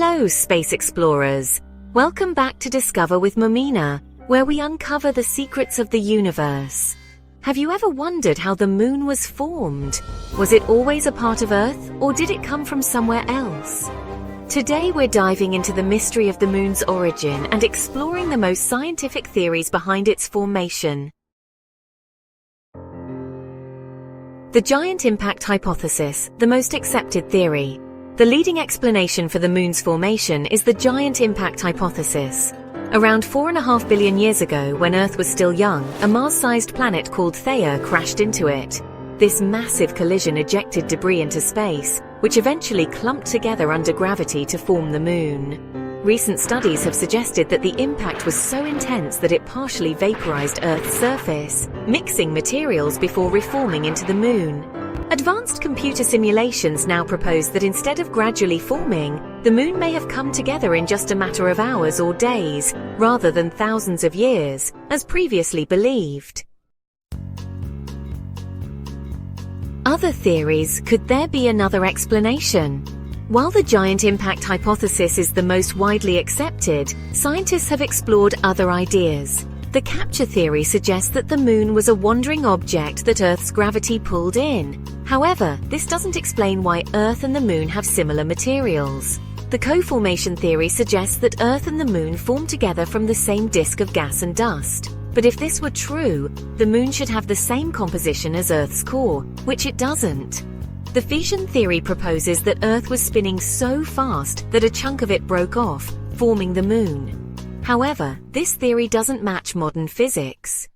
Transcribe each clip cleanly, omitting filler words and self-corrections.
Hello, space explorers! Welcome back to Discover with Momina, where we uncover the secrets of the universe. Have you ever wondered how the moon was formed? Was it always a part of Earth, or did it come from somewhere else? Today we're diving into the mystery of the moon's origin and exploring the most scientific theories behind its formation. The giant impact hypothesis, the most accepted theory. The leading explanation for the moon's formation is the giant impact hypothesis. Around 4.5 billion years ago, when Earth was still young, a Mars-sized planet called Theia crashed into it. This massive collision ejected debris into space, which eventually clumped together under gravity to form the moon. Recent studies have suggested that the impact was so intense that it partially vaporized Earth's surface, mixing materials before reforming into the moon. Advanced computer simulations now propose that instead of gradually forming, the moon may have come together in just a matter of hours or days, rather than thousands of years, as previously believed. Other theories: could there be another explanation? While the giant impact hypothesis is the most widely accepted, scientists have explored other ideas. The capture theory suggests that the moon was a wandering object that Earth's gravity pulled in. However, this doesn't explain why Earth and the moon have similar materials. The co-formation theory suggests that Earth and the moon formed together from the same disk of gas and dust. But if this were true, the moon should have the same composition as Earth's core, which it doesn't. The Fission theory proposes that Earth was spinning so fast that a chunk of it broke off, forming the moon. However, this theory doesn't match modern physics.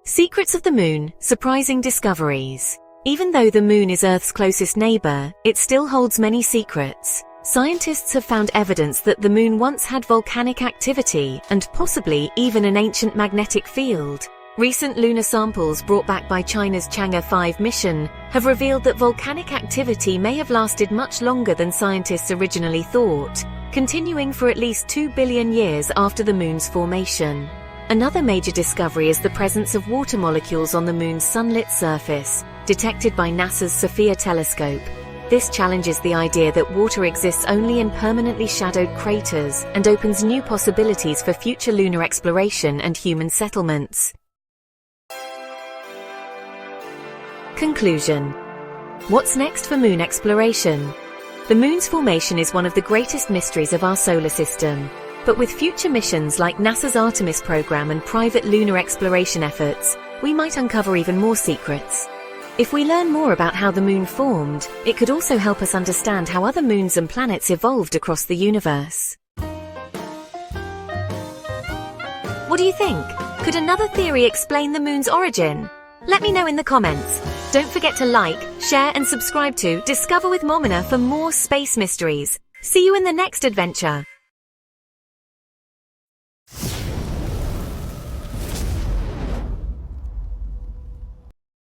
Secrets of the moon, surprising discoveries. Even though the moon is Earth's closest neighbor, it still holds many secrets. Scientists have found evidence that the moon once had volcanic activity and possibly even an ancient magnetic field. Recent lunar samples brought back by China's Chang'e 5 mission have revealed that volcanic activity may have lasted much longer than scientists originally thought, continuing for at least 2 billion years after the moon's formation. Another major discovery is the presence of water molecules on the moon's sunlit surface, detected by NASA's Theia telescope. This challenges the idea that water exists only in permanently shadowed craters and opens new possibilities for future lunar exploration and human settlements. Conclusion. What's next for moon exploration? The moon's formation is one of the greatest mysteries of our solar system. But with future missions like NASA's Artemis program and private lunar exploration efforts, we might uncover even more secrets. If we learn more about how the moon formed, it could also help us understand how other moons and planets evolved across the universe. What do you think? Could another theory explain the moon's origin? Let me know in the comments. Don't forget to like, share and subscribe to Discover with Momina for more space mysteries. See you in the next adventure.